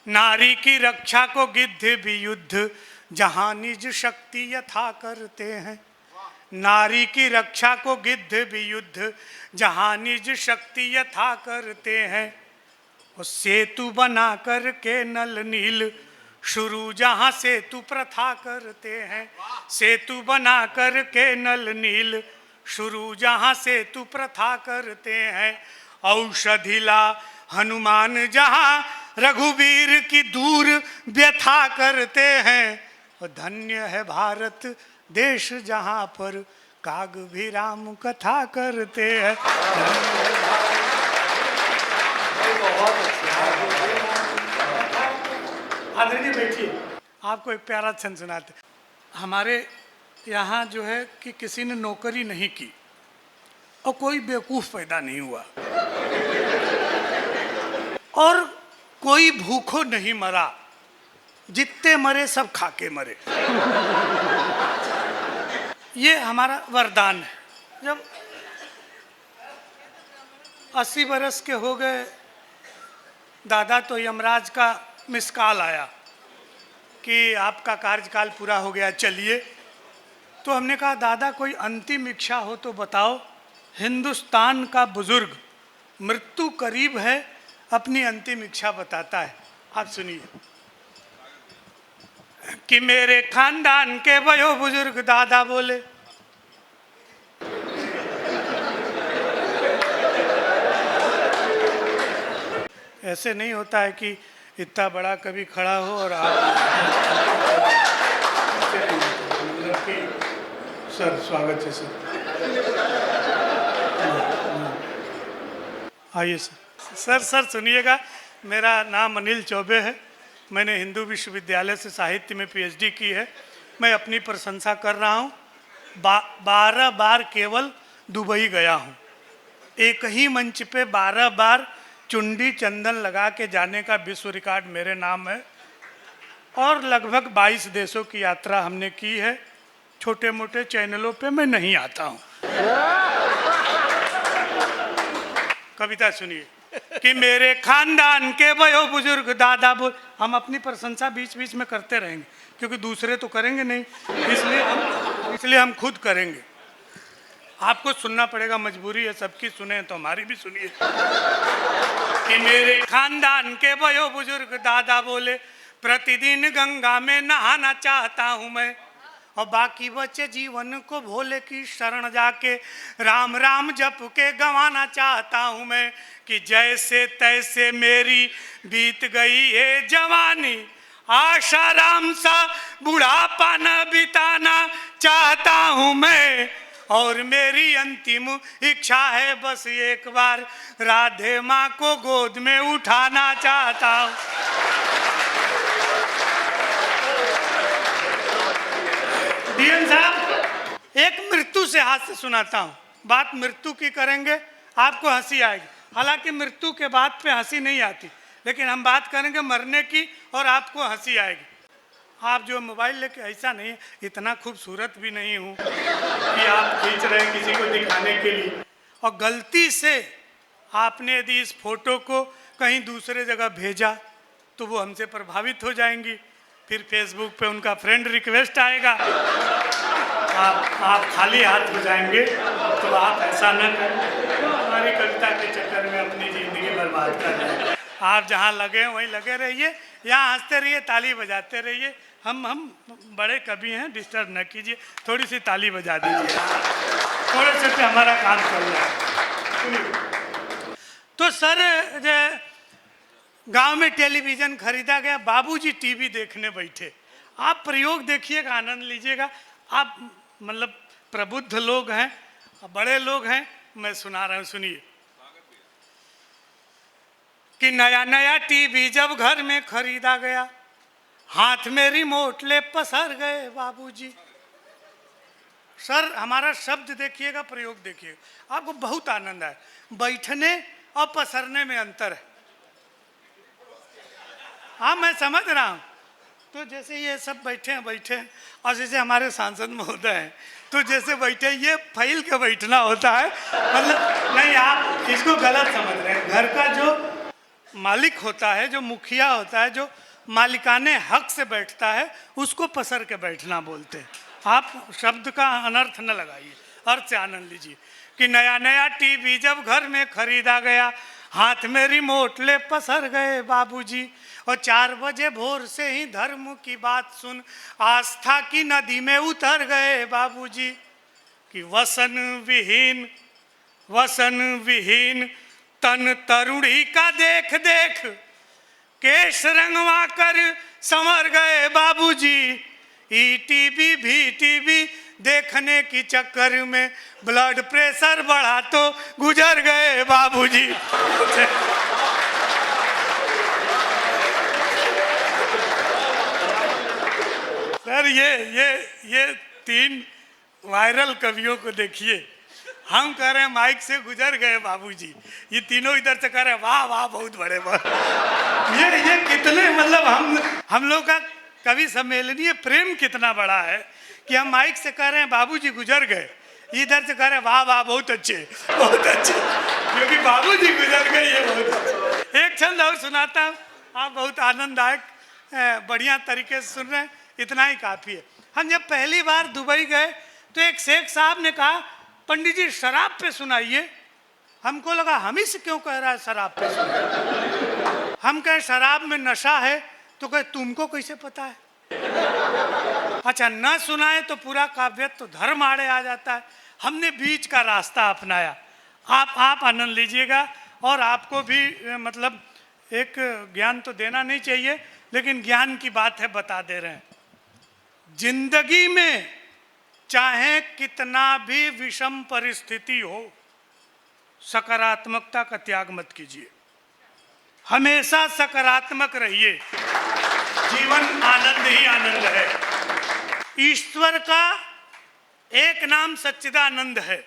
नारी की रक्षा को गिद्ध भी युद्ध, जहाँ निज शक्ति यथा करते हैं। नारी की रक्षा को गिद्ध भी युद्ध, जहाँ निज शक्ति यथा करते हैं। और सेतु बना कर के नल नील, शुरू जहाँ सेतु प्रथा करते हैं। सेतु बना कर के नल नील, शुरू जहाँ सेतु प्रथा करते हैं। औषधिला हनुमान जहाँ रघुवीर की दूर व्यथा करते हैं। और धन्य है भारत देश जहाँ पर काग भी राम कथा करते हैं। आदरणीय बैठिए, आपको एक प्यारा छंद सुनाते। हमारे यहाँ जो है कि किसी ने नौकरी नहीं की और कोई बेवकूफ पैदा नहीं हुआ और कोई भूखों नहीं मरा, जितने मरे सब खाके मरे। ये हमारा वरदान है। जब 80 बरस के हो गए दादा तो यमराज का मिस कॉल आया कि आपका कार्यकाल पूरा हो गया, चलिए। तो हमने कहा दादा कोई अंतिम इच्छा हो तो बताओ। हिंदुस्तान का बुजुर्ग मृत्यु करीब है, अपनी अंतिम इच्छा बताता है। आप सुनिए कि मेरे खानदान के वयो बुजुर्ग दादा बोले, ऐसे नहीं होता है कि इतना बड़ा कभी खड़ा हो और आप सर स्वागत है सर, आइए सर। सर सुनिएगा, मेरा नाम अनिल चौबे है। मैंने हिंदू विश्वविद्यालय से साहित्य में पीएचडी की है। मैं अपनी प्रशंसा कर रहा हूँ। 12 बार केवल दुबई गया हूँ। एक ही मंच पे 12 बार चुंडी चंदन लगा के जाने का विश्व रिकॉर्ड मेरे नाम है। और लगभग 22 देशों की यात्रा हमने की है। छोटे मोटे चैनलों पे मैं नहीं आता हूँ। कविता सुनिए कि मेरे खानदान के वयो बुजुर्ग दादा बोल। हम अपनी प्रशंसा बीच बीच में करते रहेंगे क्योंकि दूसरे तो करेंगे नहीं, इसलिए हम खुद करेंगे। आपको सुनना पड़ेगा, मजबूरी है सबकी, सुने तो हमारी भी सुनिए। कि मेरे खानदान के वयो बुजुर्ग दादा बोले, प्रतिदिन गंगा में नहाना चाहता हूँ मैं, और बाकी बचे जीवन को भोले की शरण जाके राम राम जप के गंवाना चाहता हूँ मैं। कि जैसे तैसे मेरी बीत गई है जवानी, आशा राम सा बुढ़ापा न बिताना चाहता हूँ मैं। और मेरी अंतिम इच्छा है बस एक बार राधे माँ को गोद में उठाना चाहता हूँ। डीएम साहब, एक मृत्यु से हाथ से सुनाता हूँ। बात मृत्यु की करेंगे, आपको हंसी आएगी। हालांकि मृत्यु के बाद पे हंसी नहीं आती, लेकिन हम बात करेंगे मरने की और आपको हंसी आएगी। आप जो मोबाइल लेके, ऐसा नहीं है, इतना खूबसूरत भी नहीं हूँ कि आप खींच रहे हैं किसी को दिखाने के लिए। और गलती से आपने यदि इस फोटो को कहीं दूसरे जगह भेजा तो वो हमसे प्रभावित हो जाएंगी, फिर फेसबुक पे उनका फ्रेंड रिक्वेस्ट आएगा, आप खाली हाथ हो जाएंगे। तो आप ऐसा न करें, तो हमारी कविता के चक्कर में अपनी ज़िंदगी बर्बाद कर रहे हैं। आप जहाँ लगे हैं वहीं लगे रहिए, यहाँ हंसते रहिए, ताली बजाते रहिए। हम बड़े कवि हैं, डिस्टर्ब न कीजिए, थोड़ी सी ताली बजा दीजिए, थोड़े से पे हमारा काम चल रहा है। तो सर, गांव में टेलीविज़न खरीदा गया, बाबूजी टीवी देखने बैठे। आप प्रयोग देखिएगा, आनंद लीजिएगा। आप मतलब प्रबुद्ध लोग हैं, बड़े लोग हैं, मैं सुना रहा हूँ, सुनिए। कि नया नया टीवी जब घर में खरीदा गया, हाथ में रिमोट ले पसर गए बाबूजी। सर, हमारा शब्द देखिएगा, प्रयोग देखिएगा, आपको बहुत आनंद आए। बैठने और पसरने में अंतर है। हाँ, मैं समझ रहा हूँ। तो जैसे ये सब बैठे हैं और जैसे हमारे सांसद महोदय हैं, तो जैसे बैठे, ये फैल के बैठना होता है। मतलब नहीं, आप इसको गलत समझ रहे हैं। घर का जो मालिक होता है, जो मुखिया होता है, जो मालिकाने हक से बैठता है, उसको पसर के बैठना बोलते हैं। आप शब्द का अनर्थ न लगाइए, अर्थ से आनंद लीजिए। कि नया नया टीवी जब घर में खरीदा गया, हाथ में रिमोट ले पसर गए बाबूजी। और 4 बजे भोर से ही धर्म की बात सुन आस्था की नदी में उतर गए बाबूजी। कि वसन विहीन तन तरुणी का देख देख केश रंगवा कर संवर गए बाबूजी। ईटीवी भी टीवी देखने की चक्कर में ब्लड प्रेशर बढ़ा तो गुजर गए बाबूजी। सर, ये 3 वायरल कवियों को देखिए। हम कह रहे हैं माइक से गुजर गए बाबूजी, ये तीनों इधर से कह रहे हैं वाह वाह बहुत बड़े बात। ये कितने, मतलब हम लोग का कवि सम्मेलनीय प्रेम कितना बड़ा है कि हम माइक से कह रहे हैं बाबूजी गुजर गए, इधर से कह रहे हैं वाह वाह बहुत अच्छे, क्योंकि बाबूजी गुजर गए, ये बहुत अच्छे। एक छंद और सुनाता हूँ, आप बहुत आनंददायक बढ़िया तरीके से सुन रहे हैं, इतना ही काफ़ी है। हम जब पहली बार दुबई गए तो एक शेख साहब ने कहा, पंडित जी शराब पे सुनाइए। हमको लगा हम ही से क्यों कह रहा है शराब पे सुनाइए। हम कहें शराब में नशा है, तो कहे तुमको कैसे पता है। अच्छा, न सुनाए तो पूरा काव्य तो धर्म आड़े आ जाता है। हमने बीच का रास्ता अपनाया। आप आनंद लीजिएगा, और आपको भी मतलब एक ज्ञान तो देना नहीं चाहिए, लेकिन ज्ञान की बात है, बता दे रहे हैं। जिंदगी में चाहे कितना भी विषम परिस्थिति हो, सकारात्मकता का त्याग मत कीजिए, हमेशा सकारात्मक रहिए। जीवन आनंद ही आनंद है। ईश्वर का एक नाम सच्चिदानंद है,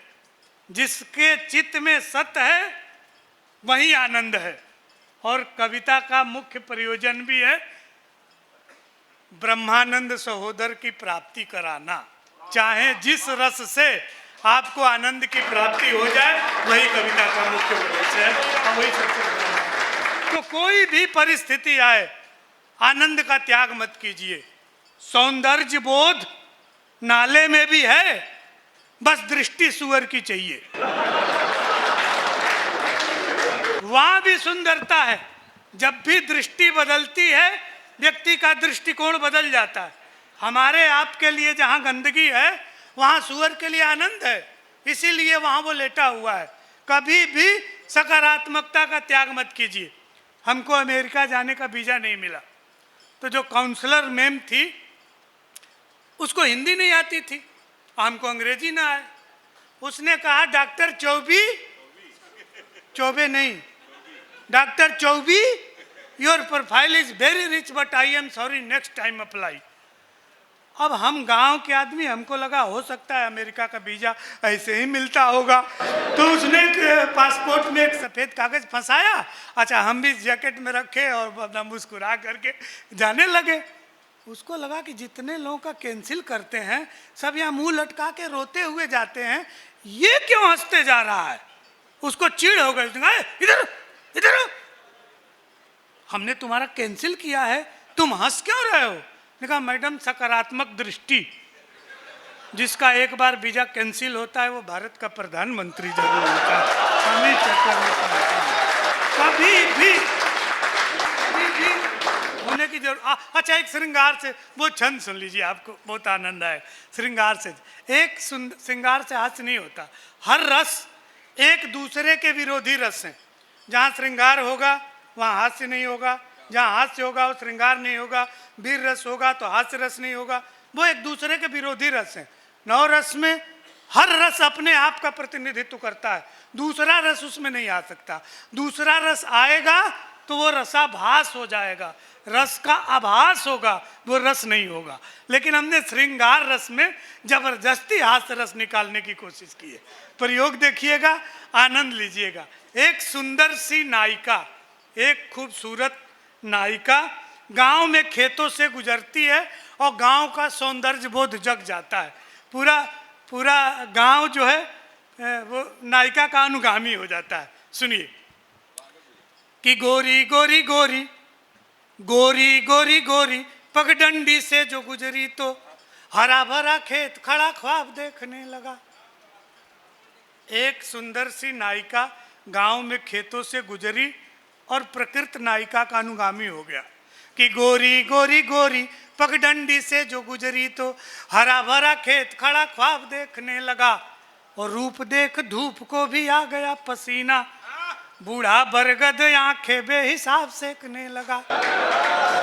जिसके चित्त में सत्य है वही आनंद है। और कविता का मुख्य प्रयोजन भी है ब्रह्मानंद सहोदर की प्राप्ति कराना। चाहे जिस रस से आपको आनंद की प्राप्ति हो जाए, वही कविता का मुख्य उद्देश्य है, और वही सबसे बड़ा। तो कोई भी परिस्थिति आए, आनंद का त्याग मत कीजिए। सौंदर्य बोध नाले में भी है, बस दृष्टि सुअर की चाहिए। वहां भी सुंदरता है। जब भी दृष्टि बदलती है, व्यक्ति का दृष्टिकोण बदल जाता है। हमारे आपके लिए जहाँ गंदगी है, वहाँ सुअर के लिए आनंद है, इसीलिए वहाँ वो लेटा हुआ है। कभी भी सकारात्मकता का त्याग मत कीजिए। हमको अमेरिका जाने का वीज़ा नहीं मिला, तो जो काउंसलर मैम थी, उसको हिंदी नहीं आती थी, हमको अंग्रेजी ना आए। उसने कहा, डॉक्टर चौबे नहीं, doctor Chaubis, your profile is very rich but I am sorry, next time apply. अब हम गांव के आदमी, हमको लगा हो सकता है अमेरिका का वीज़ा ऐसे ही मिलता होगा, तो उसने पासपोर्ट में एक सफ़ेद कागज़ फंसाया। अच्छा, हम भी जैकेट में रखे और अपना मुस्कुरा करके जाने लगे। उसको लगा कि जितने लोगों का कैंसिल करते हैं सब यहाँ मुंह लटका के रोते हुए जाते हैं, ये क्यों हंसते जा रहा है। उसको चिढ़ हो गई, उसने कहा, "ए, इधर इधर हमने तुम्हारा कैंसिल किया है, तुम हंस क्यों रहे हो?" ने कहा, मैडम सकारात्मक दृष्टि, जिसका एक बार वीजा कैंसिल होता है वो भारत का प्रधानमंत्री जरूर होता है। हमें चक्कर में पड़ता है। कभी भी होने की जरूरत। अच्छा, एक श्रृंगार से वो छंद सुन लीजिए, आपको बहुत आनंद आए। श्रृंगार से एक श्रृंगार से हास्य नहीं होता। हर रस एक दूसरे के विरोधी रस हैं। जहाँ श्रृंगार होगा वहाँ हास्य नहीं होगा, जहाँ हास्य होगा वो श्रृंगार नहीं होगा, वीर रस होगा तो हास्य रस नहीं होगा। वो एक दूसरे के विरोधी रस हैं। नौ रस में हर रस अपने आप का प्रतिनिधित्व करता है, दूसरा रस उसमें नहीं आ सकता। दूसरा रस आएगा तो वो रसाभास हो जाएगा, रस का आभास होगा, वो रस नहीं होगा। लेकिन हमने श्रृंगार रस में जबरदस्ती हास्य रस निकालने की कोशिश की है। प्रयोग देखिएगा, आनंद लीजिएगा। एक सुंदर सी नायिका, एक खूबसूरत नायिका गांव में खेतों से गुजरती है और गांव का सौंदर्य बोध जग जाता है। पूरा गांव जो है वो नायिका का अनुगामी हो जाता है। सुनिए कि गोरी गोरी गोरी गोरी गोरी गोरी पगडंडी से जो गुजरी तो हरा भरा खेत खड़ा ख्वाब देखने लगा। एक सुंदर सी नायिका गांव में खेतों से गुजरी और प्रकृत नायिका का अनुगामी हो गया कि गोरी गोरी गोरी पगडंडी से जो गुजरी तो हरा भरा खेत खड़ा ख्वाब देखने लगा। और रूप देख धूप को भी आ गया पसीना, बूढ़ा बरगद आंखें बेहिसाब सेकने लगा।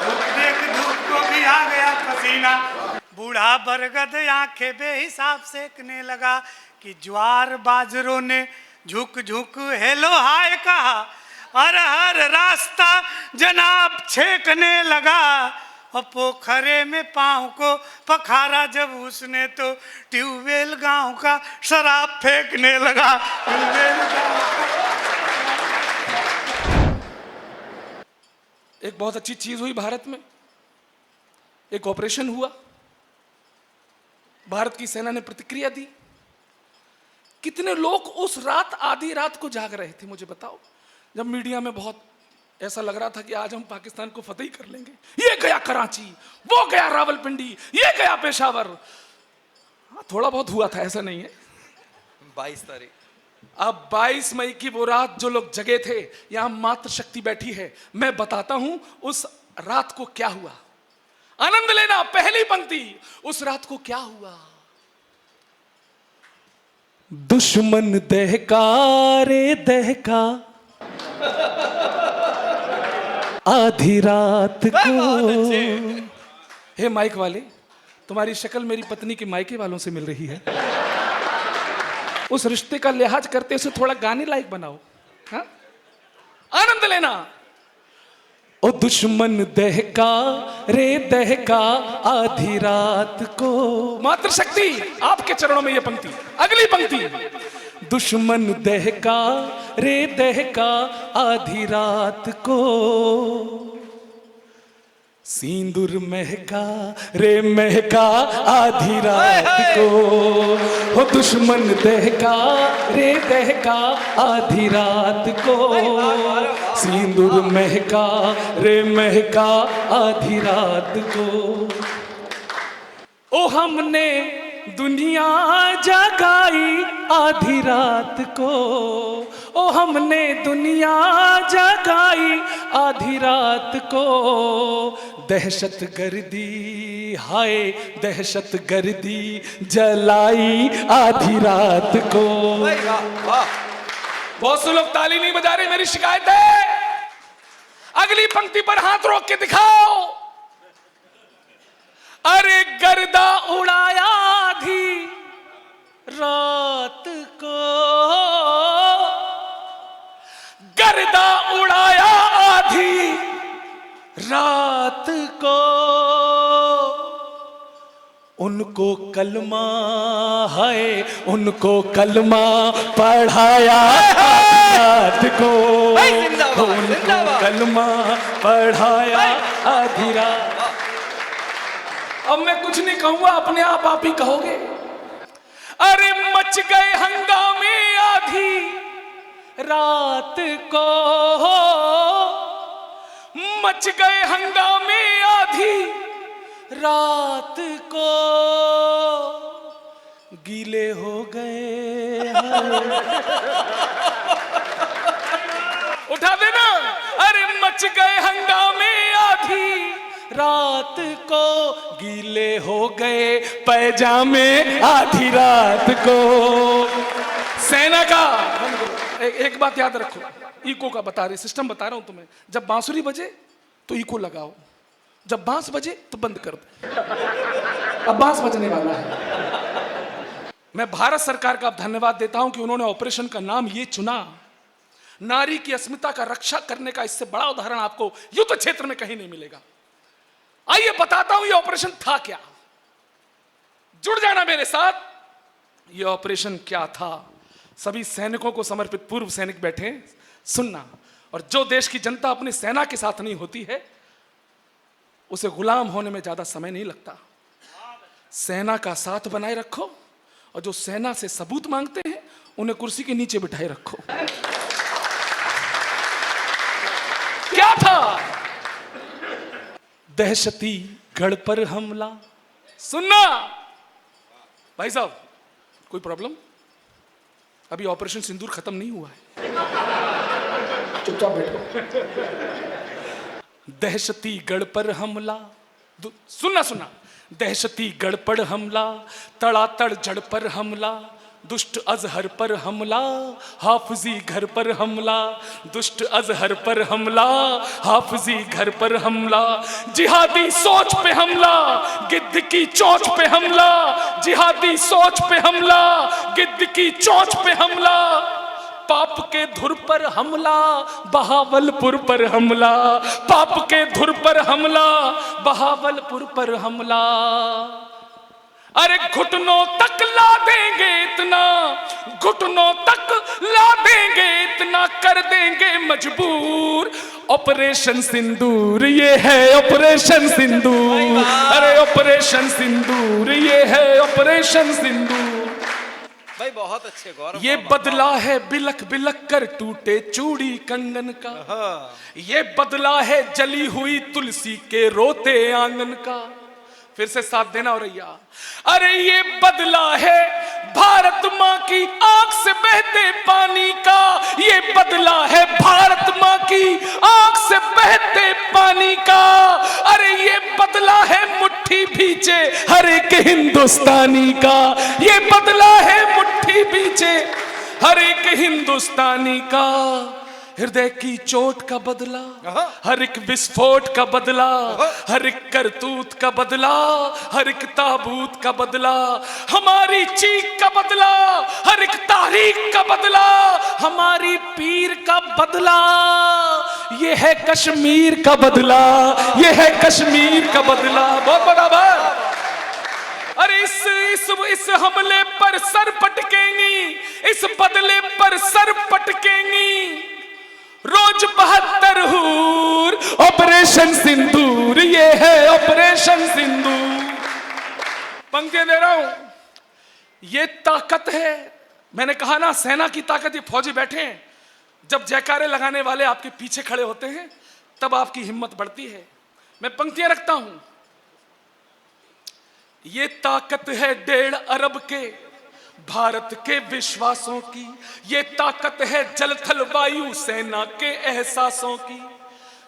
रूप देख धूप को भी आ गया पसीना, बूढ़ा बरगद आंखें बेहिसाब सेकने लगा। कि ज्वार बाजरों ने झुक झुक हेलो हाय कहा और हर रास्ता जनाब छेकने लगा। और पोखरे में पाँव को पखारा जब उसने तो ट्यूबवेल गांव का शराब फेंकने लगा। ट्यूबवेल एक बहुत अच्छी चीज हुई भारत में, एक ऑपरेशन हुआ, भारत की सेना ने प्रतिक्रिया दी। कितने लोग उस रात आधी रात को जाग रहे थे मुझे बताओ, जब मीडिया में बहुत ऐसा लग रहा था कि आज हम पाकिस्तान को फतेह कर लेंगे। ये गया कराची, वो गया रावलपिंडी, ये गया पेशावर। हाँ, थोड़ा बहुत हुआ था, ऐसा नहीं है। 22 तारीख, अब 22 मई की वो रात जो लोग जगे थे, यहां मातृ शक्ति बैठी है। मैं बताता हूं उस रात को क्या हुआ। आनंद लेना, पहली पंक्ति। उस रात को क्या हुआ। दुश्मन दहका रे दहका आधी रात को। हे माइक वाले, तुम्हारी शक्ल मेरी पत्नी के मायके वालों से मिल रही है। उस रिश्ते का लिहाज करते उसे थोड़ा गाने लायक बनाओ। हाँ? आनंद लेना। ओ दुश्मन दहका रे दहका आधी रात को। मातृशक्ति आपके चरणों में यह पंक्ति। अगली पंक्ति, दुश्मन दहका रे दहका आधी रात को। सिंदूर महका रे महका आधी रात को। हो दुश्मन दहका रे दहका आधी रात को। सिंदूर महका रे महका आधी रात को। ओ हमने दुनिया जगाई आधी रात को। ओ हमने दुनिया जगाई आधी रात को। दहशत गर्दी हाय दहशत गर्दी जलाई आधी रात को। बहुत से लोग ताली नहीं बजा रहे, मेरी शिकायत है। अगली पंक्ति पर हाथ रोक के दिखाओ। अरे गर्दा उड़ाया आधी रात को। गर्दा उड़ाया आधी रात को। उनको कलमा है, उनको कलमा पढ़ाया रात को। उनको कलमा पढ़ाया आधी रात। अब मैं कुछ नहीं कहूंगा, अपने आप ही कहोगे। अरे मच गए हंगामे आधी रात को, मच गए हंगामे आधी रात को, गीले हो गए। उठा देना। अरे मच गए हंगामे आधी रात को, गीले हो गए पैजामे आधी रात को। सेना का एक बात याद रखो, इको का बता रहे, सिस्टम बता रहा हूं तुम्हें। जब बांसुरी बजे तो इको लगाओ, जब बांस बजे तो बंद कर दो। अब बांस बजने वाला है। मैं भारत सरकार का धन्यवाद देता हूं कि उन्होंने ऑपरेशन का नाम ये चुना। नारी की अस्मिता का रक्षा करने का इससे बड़ा उदाहरण आपको युद्ध क्षेत्र में कहीं नहीं मिलेगा। आइए बताता हूं ये ऑपरेशन था क्या। जुड़ जाना मेरे साथ, ये ऑपरेशन क्या था। सभी सैनिकों को समर्पित पूर्व सैनिक बैठे, सुनना। और जो देश की जनता अपनी सेना के साथ नहीं होती है, उसे गुलाम होने में ज्यादा समय नहीं लगता। सेना का साथ बनाए रखो, और जो सेना से सबूत मांगते हैं उन्हें कुर्सी के नीचे बिठाए रखो। क्या था? दहशती गढ़ पर हमला। सुनना भाई साहब, कोई प्रॉब्लम? अभी ऑपरेशन सिंदूर खत्म नहीं हुआ है, चुपचाप बैठो। दहशती गढ़ पर हमला, सुनना सुनना। दहशती गढ़ पर हमला, तड़ातड़ जड़ पर हमला, दुष्ट अजहर पर हमला, हाफिजी घर पर हमला, दुष्ट अजहर पर हमला, हाफिजी घर पर हमला, जिहादी सोच पे हमला, गिद्ध की चोंच पे हमला, जिहादी सोच पे हमला, गिद्ध की चोंच पे हमला, पाप के धुर पर हमला, बहावलपुर पर हमला, पाप के धुर पर हमला, बहावलपुर पर हमला। अरे घुटनों तक ला देंगे इतना, घुटनों तक ला देंगे इतना, कर देंगे मजबूर। ऑपरेशन सिंदूर ये है ऑपरेशन सिंदूर, अरे ऑपरेशन सिंदूर ये है ऑपरेशन सिंदूर। भाई बहुत अच्छे गौरव। ये बदला है बिलक बिलक कर टूटे चूड़ी कंगन का, ये बदला है जली हुई तुलसी के रोते आंगन का। फिर से साथ देना हो रैया। अरे ये बदला है भारत माँ की आंख से बहते पानी का, ये बदला है भारत माँ की आंख से बहते पानी का। अरे ये बदला है मुट्ठी भींचे हर एक हिंदुस्तानी का, ये बदला है मुट्ठी भींचे हर एक हिंदुस्तानी का। हृदय की चोट का बदला, हर एक विस्फोट का बदला, हर एक करतूत का बदला, हर एक ताबूत का बदला, हमारी चीख का बदला, हर एक तारीख का बदला, हमारी पीर का बदला। ये है कश्मीर का बदला, ये है कश्मीर का बदला। बहुत बड़ा बात। अरे इस हमले पर सर पटकेंगी, इस बदले पर सर पटकेंगी। रोज 72 हूर, ऑपरेशन सिंदूर ये है ऑपरेशन सिंदूर। पंक्तियां दे रहा हूं, ये ताकत है। मैंने कहा ना, सेना की ताकत। ये फौजी बैठे हैं, जब जयकारे लगाने वाले आपके पीछे खड़े होते हैं तब आपकी हिम्मत बढ़ती है। मैं पंक्तियां रखता हूं। ये ताकत है 1.5 अरब के भारत के विश्वासों की, ये ताकत है जल थल वायु सेना के एहसासों की।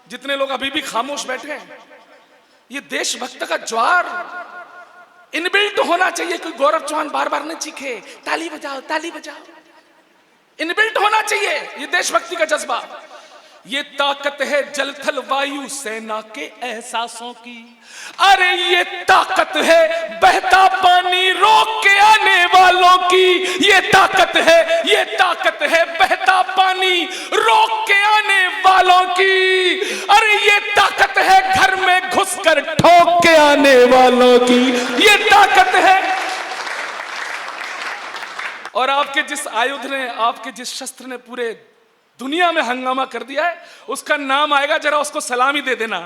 जितने लोग अभी भी खामोश बैठे हैं, ये देशभक्त का ज्वार इनबिल्ट होना चाहिए। कोई गौरव चौहान बार बार न चीखे ताली बजाओ ताली बजाओ, इनबिल्ट होना चाहिए ये देशभक्ति का जज्बा। ये ताकत है जल थल वायु सेना के एहसासों की। अरे ये ताकत है बहता पानी रोक के आने वालों की, ये ताकत है, ये ताकत है बहता पानी रोक के आने वालों की। अरे ये ताकत है घर में घुसकर ठोक के आने वालों की, ये ताकत है। और आपके जिस आयुध ने, आपके जिस शस्त्र ने पूरे दुनिया में हंगामा कर दिया है, उसका नाम आएगा, जरा उसको सलामी दे देना।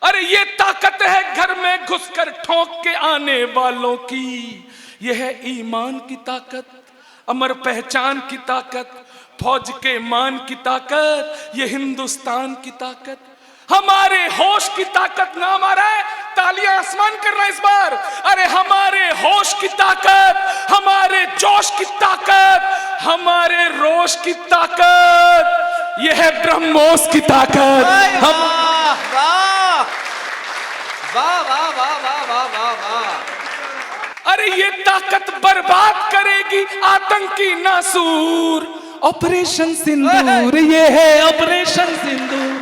अरे ये ताकत है घर में घुसकर ठोक के आने वालों की, यह है ईमान की ताकत, अमर पहचान की ताकत, फौज के मान की ताकत, ये हिंदुस्तान की ताकत, हमारे होश की ताकत। नाम आ रहा है, तालियां आसमान कर रहा है इस बार। अरे हमारे होश की ताकत, हमारे जोश की ताकत, हमारे रोश की ताकत, यह है ब्रह्मोस की ताकत। हम वाह वाह वाह वाह वाह वाह वाह। अरे ये ताकत बर्बाद करेगी आतंकी नासूर। ऑपरेशन सिंदूर, ये है ऑपरेशन सिंदूर।